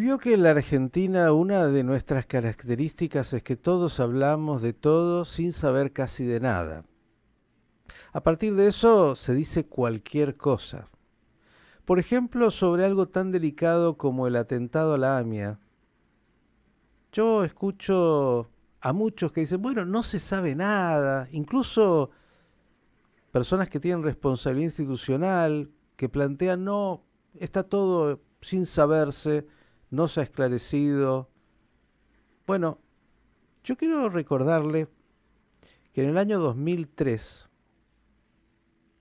vio que en la Argentina una de nuestras características es que todos hablamos de todo sin saber casi de nada. A partir de eso se dice cualquier cosa. Por ejemplo, sobre algo tan delicado como el atentado a la AMIA, yo escucho a muchos que dicen, bueno, no se sabe nada, incluso personas que tienen responsabilidad institucional, que plantean, no, está todo sin saberse, no se ha esclarecido. Bueno, yo quiero recordarle que en el año 2003,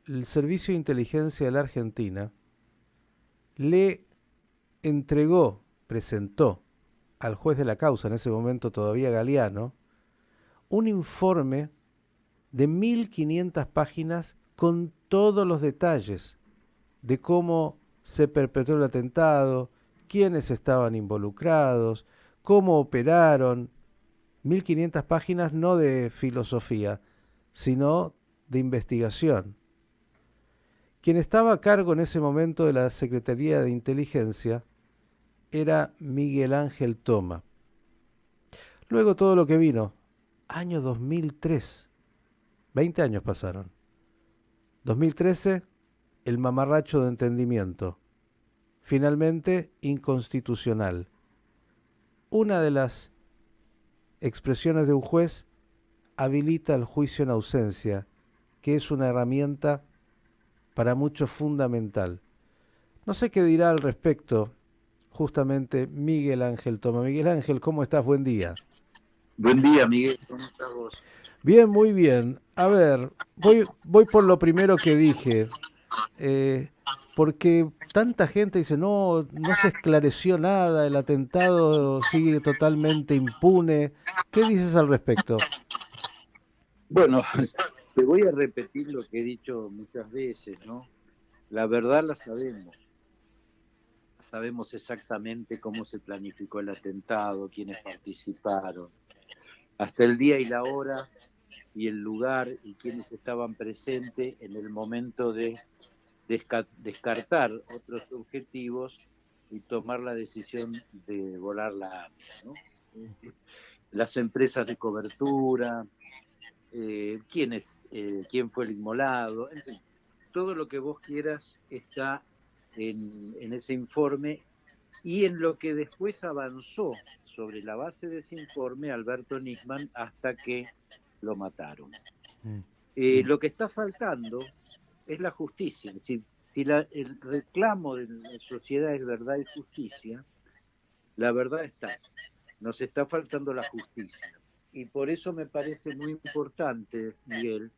el Servicio de Inteligencia de la Argentina le presentó al juez de la causa, en ese momento todavía Galeano, un informe de 1500 páginas con todos los detalles de cómo se perpetró el atentado, quiénes estaban involucrados, cómo operaron. 1500 páginas no de filosofía, sino de investigación. Quien estaba a cargo en ese momento de la Secretaría de Inteligencia era Miguel Ángel Toma. Luego todo lo que vino, año 2003, 20 años pasaron. 2013, el mamarracho de entendimiento, finalmente inconstitucional. Una de las expresiones de un juez habilita el juicio en ausencia, que es una herramienta para muchos fundamental. No sé qué dirá al respecto justamente Miguel Ángel Toma. Miguel Ángel, ¿cómo estás? Buen día. Buen día, Miguel. ¿Cómo estás vos? Bien, muy bien. A ver, voy por lo primero que dije, eh, porque tanta gente dice, no, no se esclareció nada, el atentado sigue totalmente impune. ¿Qué dices al respecto? Bueno, te voy a repetir lo que he dicho muchas veces, ¿no? La verdad la sabemos. Sabemos exactamente cómo se planificó el atentado, quiénes participaron, hasta el día y la hora y el lugar y quiénes estaban presentes en el momento de descartar otros objetivos y tomar la decisión de volar la AMIA, ¿no? Las empresas de cobertura, quién fue el inmolado, en fin, todo lo que vos quieras está en ese informe y en lo que después avanzó sobre la base de ese informe Alberto Nisman hasta que lo mataron. Mm. Lo que está faltando es la justicia, es decir, si el reclamo de la sociedad es verdad y justicia, la verdad está, nos está faltando la justicia. Y por eso me parece muy importante, Miguel,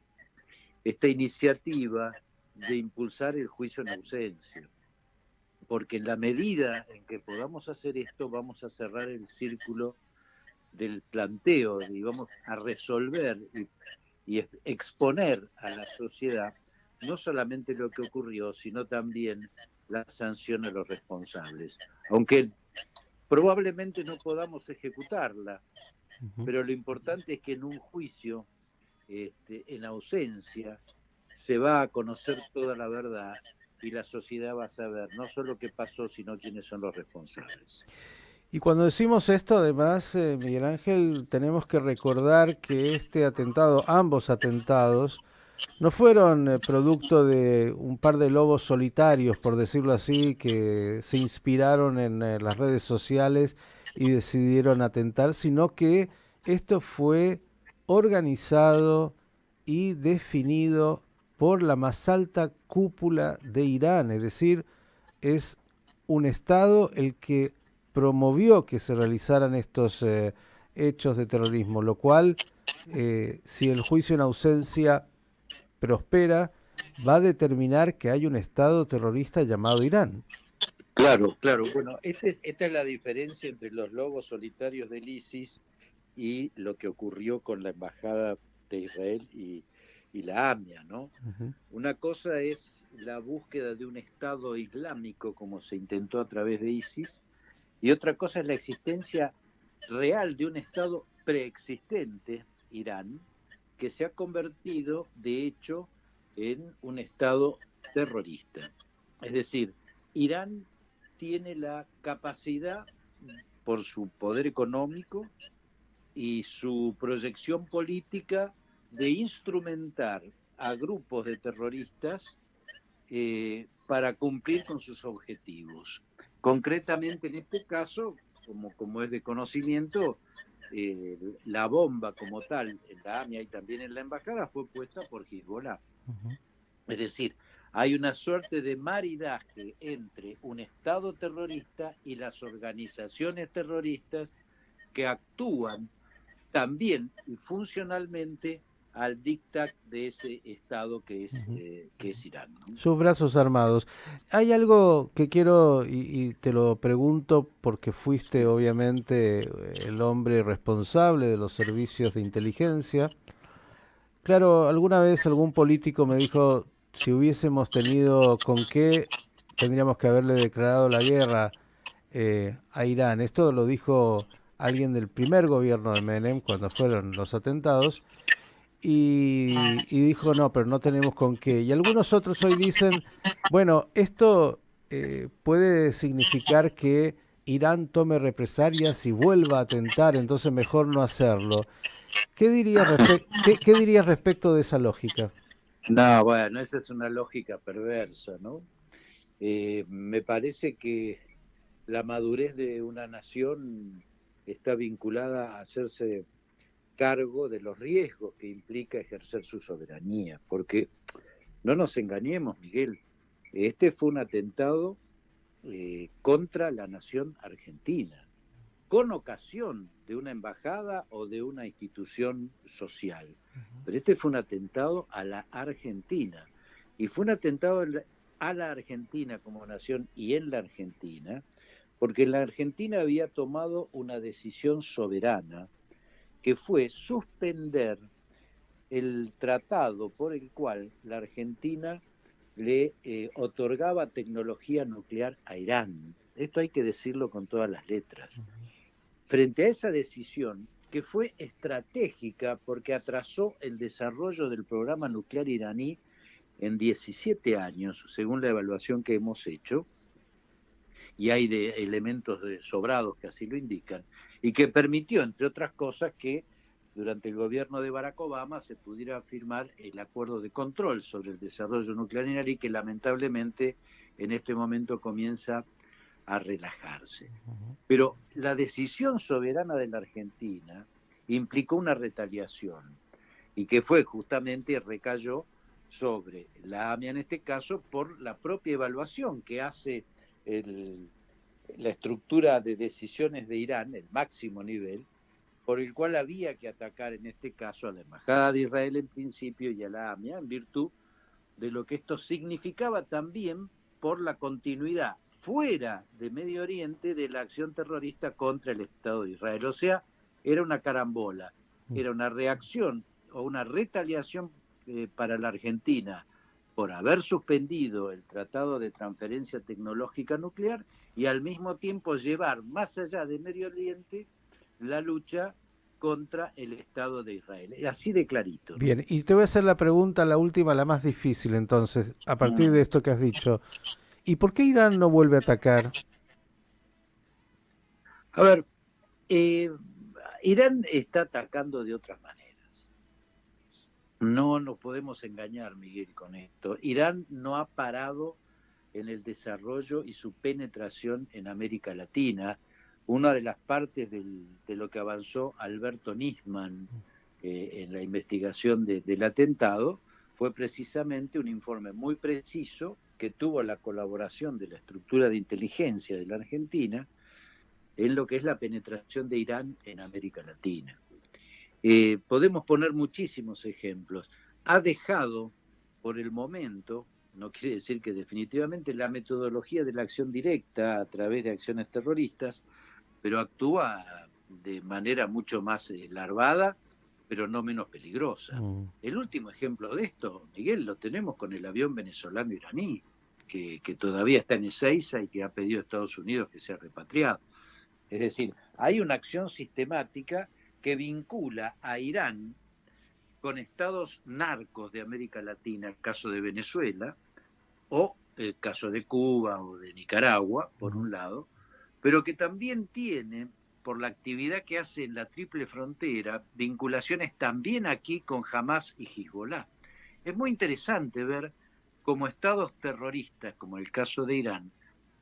esta iniciativa de impulsar el juicio en ausencia, porque en la medida en que podamos hacer esto, vamos a cerrar el círculo del planteo y vamos a resolver y exponer a la sociedad no solamente lo que ocurrió, sino también la sanción a los responsables. Aunque probablemente no podamos ejecutarla, Ujú. pero lo importante es que en un juicio en ausencia se va a conocer toda la verdad y la sociedad va a saber no solo qué pasó, sino quiénes son los responsables. Y cuando decimos esto, además, Miguel Ángel, tenemos que recordar que este atentado, ambos atentados, no fueron producto de un par de lobos solitarios, por decirlo así, que se inspiraron en las redes sociales y decidieron atentar, sino que esto fue organizado y definido por la más alta cúpula de Irán, es decir, es un Estado el que promovió que se realizaran estos hechos de terrorismo, lo cual, si el juicio en ausencia prospera, va a determinar que hay un Estado terrorista llamado Irán. Claro, claro. Bueno, esta es la diferencia entre los lobos solitarios del ISIS y lo que ocurrió con la Embajada de Israel y la AMIA, ¿no? Ujú. Una cosa es la búsqueda de un Estado islámico, como se intentó a través de ISIS, y otra cosa es la existencia real de un Estado preexistente, Irán, que se ha convertido, de hecho, en un Estado terrorista. Es decir, Irán tiene la capacidad por su poder económico y su proyección política de instrumentar a grupos de terroristas para cumplir con sus objetivos. Concretamente en este caso, como es de conocimiento, la bomba como tal en la AMIA y también en la embajada fue puesta por Hezbollah. Ujú. Es decir, hay una suerte de maridaje entre un Estado terrorista y las organizaciones terroristas que actúan también y funcionalmente al dictat de ese Estado Ujú. que es Irán, ¿no? Sus brazos armados. Hay algo que quiero, y te lo pregunto porque fuiste Sí. obviamente el hombre responsable de los servicios de inteligencia. Claro, alguna vez algún político me dijo, si hubiésemos tenido con qué, tendríamos que haberle declarado la guerra a Irán. Esto lo dijo alguien del primer gobierno de Menem cuando fueron los atentados y dijo, no, pero no tenemos con qué. Y algunos otros hoy dicen, bueno, esto puede significar que Irán tome represalias y vuelva a atentar, entonces mejor no hacerlo. ¿Qué dirías respecto de esa lógica? No, bueno, esa es una lógica perversa, ¿no? Me parece que la madurez de una nación está vinculada a hacerse cargo de los riesgos que implica ejercer su soberanía, porque no nos engañemos, Miguel, este fue un atentado contra la nación argentina, con ocasión de una embajada o de una institución social. Pero este fue un atentado a la Argentina, y fue un atentado a la Argentina como nación y en la Argentina, porque la Argentina había tomado una decisión soberana que fue suspender el tratado por el cual la Argentina le otorgaba tecnología nuclear a Irán. Esto hay que decirlo con todas las letras. Frente a esa decisión, que fue estratégica porque atrasó el desarrollo del programa nuclear iraní en 17 años, según la evaluación que hemos hecho, y hay de elementos sobrados que así lo indican, y que permitió, entre otras cosas, que durante el gobierno de Barack Obama se pudiera firmar el acuerdo de control sobre el desarrollo nuclear iraní, que lamentablemente en este momento comienza a relajarse. Pero la decisión soberana de la Argentina implicó una retaliación, y que fue justamente, recayó sobre la AMIA en este caso por la propia evaluación que hace el, la estructura de decisiones de Irán, el máximo nivel, por el cual había que atacar en este caso a la Embajada de Israel en principio y a la AMIA en virtud de lo que esto significaba también por la continuidad fuera de Medio Oriente de la acción terrorista contra el Estado de Israel. O sea, era una carambola, era una reacción o una retaliación para la Argentina por haber suspendido el Tratado de Transferencia Tecnológica Nuclear y al mismo tiempo llevar más allá de Medio Oriente la lucha contra el Estado de Israel. Así de clarito, ¿no? Bien, y te voy a hacer la pregunta, la última, la más difícil entonces, a partir de esto que has dicho. ¿Y por qué Irán no vuelve a atacar? A ver, eh, Irán está atacando de otras maneras. No nos podemos engañar, Miguel, con esto. Irán no ha parado en el desarrollo y su penetración en América Latina. Una de las partes de lo que avanzó Alberto Nisman en la investigación del atentado fue precisamente un informe muy preciso que tuvo la colaboración de la estructura de inteligencia de la Argentina en lo que es la penetración de Irán en América Latina. Podemos poner muchísimos ejemplos. Ha dejado, por el momento, no quiere decir que definitivamente, la metodología de la acción directa a través de acciones terroristas, pero actúa de manera mucho más larvada, pero no menos peligrosa. Mm. El último ejemplo de esto, Miguel, lo tenemos con el avión venezolano-iraní, que todavía está en Ezeiza y que ha pedido a Estados Unidos que sea repatriado. Es decir, hay una acción sistemática que vincula a Irán con estados narcos de América Latina, el caso de Venezuela, o el caso de Cuba o de Nicaragua, por un lado, pero que también tiene, por la actividad que hace en la Triple Frontera, vinculaciones también aquí con Hamás y Hezbollah. Es muy interesante ver cómo estados terroristas, como el caso de Irán,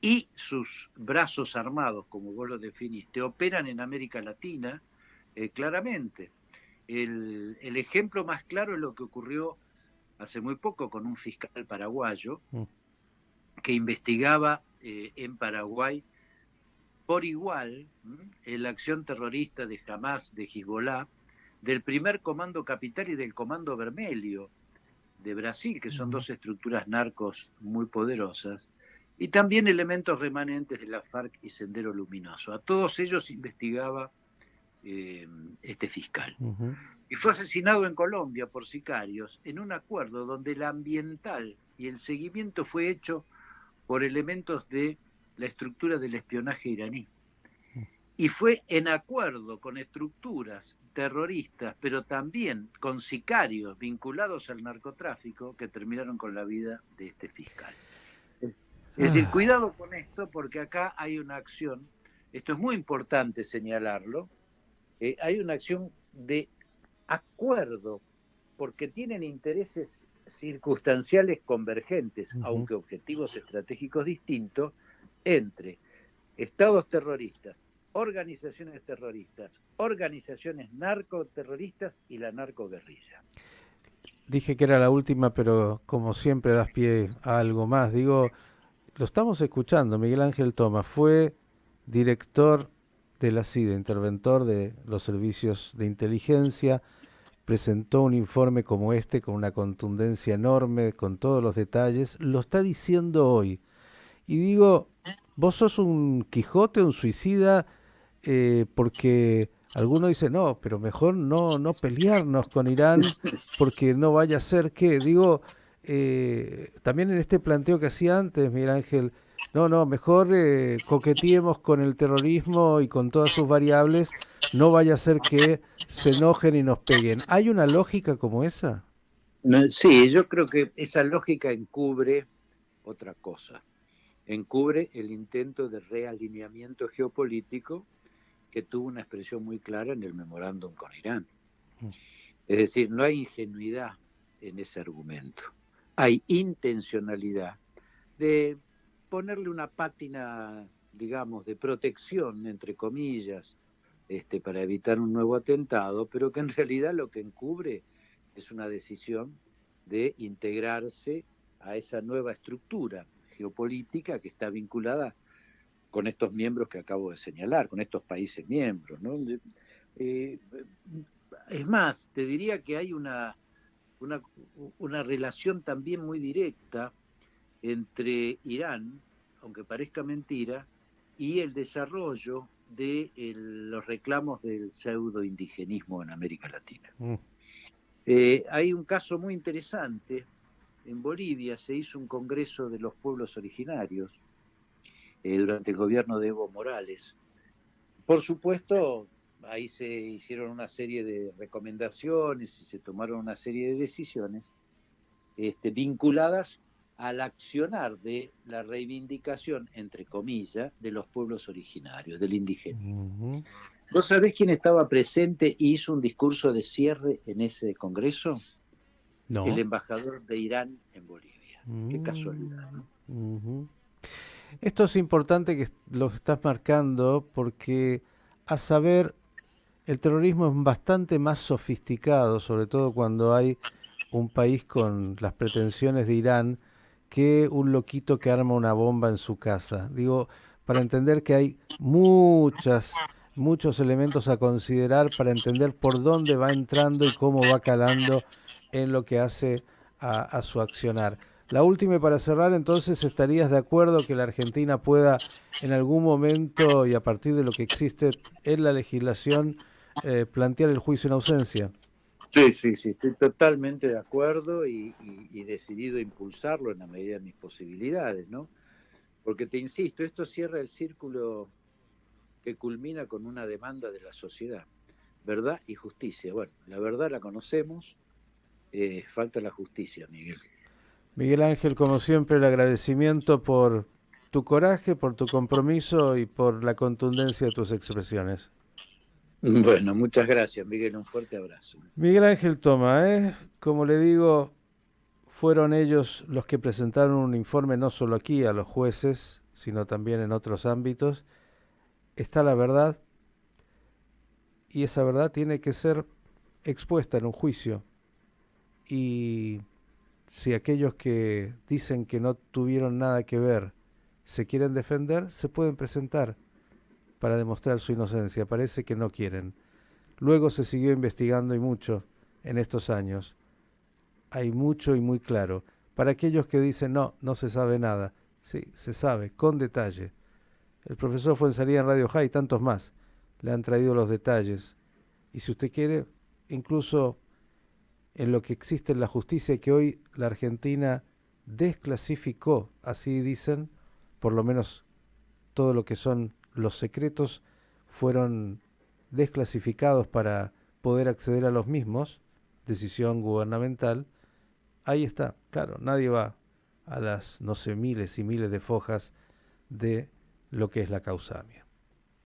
y sus brazos armados, como vos lo definiste, operan en América Latina claramente. El ejemplo más claro es lo que ocurrió hace muy poco con un fiscal paraguayo que investigaba en Paraguay por igual la acción terrorista de Hamás, de Hezbollah, del primer comando capital y del comando Vermelho de Brasil, que son dos estructuras narcos muy poderosas, y también elementos remanentes de la FARC y Sendero Luminoso. A todos ellos investigaba este fiscal. Y fue asesinado en Colombia por sicarios en un acuerdo donde el ambiental y el seguimiento fue hecho por elementos de la estructura del espionaje iraní. Y fue en acuerdo con estructuras terroristas, pero también con sicarios vinculados al narcotráfico, que terminaron con la vida de este fiscal. Es decir, cuidado con esto, porque acá hay una acción, esto es muy importante señalarlo, hay una acción de acuerdo, porque tienen intereses circunstanciales convergentes, aunque objetivos estratégicos distintos, entre estados terroristas, organizaciones terroristas, organizaciones narcoterroristas y la narcoguerrilla. Dije que era la última, pero como siempre das pie a algo más. Digo, lo estamos escuchando, Miguel Ángel Tomás fue director de la CIDE, interventor de los servicios de inteligencia, presentó un informe como este con una contundencia enorme, con todos los detalles, lo está diciendo hoy. Y digo, vos sos un Quijote, un suicida, porque alguno dice, no, pero mejor no pelearnos con Irán, porque no vaya a ser que, digo, también en este planteo que hacía antes, Miguel Ángel, no, mejor coqueteemos con el terrorismo y con todas sus variables, no vaya a ser que se enojen y nos peguen. ¿Hay una lógica como esa? No, sí, yo creo que esa lógica encubre otra cosa. Encubre el intento de realineamiento geopolítico que tuvo una expresión muy clara en el memorándum con Irán. Es decir, no hay ingenuidad en ese argumento. Hay intencionalidad de ponerle una pátina, digamos, de protección, entre comillas, para evitar un nuevo atentado, pero que en realidad lo que encubre es una decisión de integrarse a esa nueva estructura geopolítica que está vinculada con estos miembros que acabo de señalar, con estos países miembros, ¿no? Es más, te diría que hay una relación también muy directa entre Irán, aunque parezca mentira, y el desarrollo de los reclamos del pseudo-indigenismo en América Latina. Hay un caso muy interesante. En Bolivia se hizo un congreso de los pueblos originarios durante el gobierno de Evo Morales. Por supuesto, ahí se hicieron una serie de recomendaciones y se tomaron una serie de decisiones vinculadas al accionar de la reivindicación, entre comillas, de los pueblos originarios, del indigenismo. ¿Vos sabés quién estaba presente y hizo un discurso de cierre en ese congreso? No. El embajador de Irán en Bolivia. Qué casualidad, ¿no? Esto es importante que lo estás marcando porque, a saber, el terrorismo es bastante más sofisticado, sobre todo cuando hay un país con las pretensiones de Irán, que un loquito que arma una bomba en su casa. Digo, para entender que hay muchos elementos a considerar para entender por dónde va entrando y cómo va calando en lo que hace a su accionar. La última, y para cerrar, entonces, ¿estarías de acuerdo que la Argentina pueda en algún momento, y a partir de lo que existe en la legislación, plantear el juicio en ausencia? Sí, estoy totalmente de acuerdo y decidido a impulsarlo en la medida de mis posibilidades, ¿no? Porque te insisto, esto cierra el círculo que culmina con una demanda de la sociedad, verdad y justicia. Bueno, la verdad la conocemos, falta la justicia, Miguel. Miguel Ángel, como siempre, el agradecimiento por tu coraje, por tu compromiso y por la contundencia de tus expresiones. Bueno, muchas gracias, Miguel. Un fuerte abrazo. Miguel Ángel Toma, como le digo, fueron ellos los que presentaron un informe no solo aquí a los jueces, sino también en otros ámbitos. Está la verdad y esa verdad tiene que ser expuesta en un juicio. Y si aquellos que dicen que no tuvieron nada que ver se quieren defender, se pueden presentar para demostrar su inocencia. Parece que no quieren. Luego se siguió investigando y mucho en estos años. Hay mucho y muy claro. Para aquellos que dicen no, no se sabe nada. Sí, se sabe, con detalle. El profesor Fuenzalía en Radio High y tantos más le han traído los detalles. Y si usted quiere, incluso en lo que existe en la justicia, que hoy la Argentina desclasificó, así dicen, por lo menos todo lo que son los secretos fueron desclasificados para poder acceder a los mismos, decisión gubernamental. Ahí está, claro, nadie va a las, no sé, miles y miles de fojas de lo que es la causa AMIA.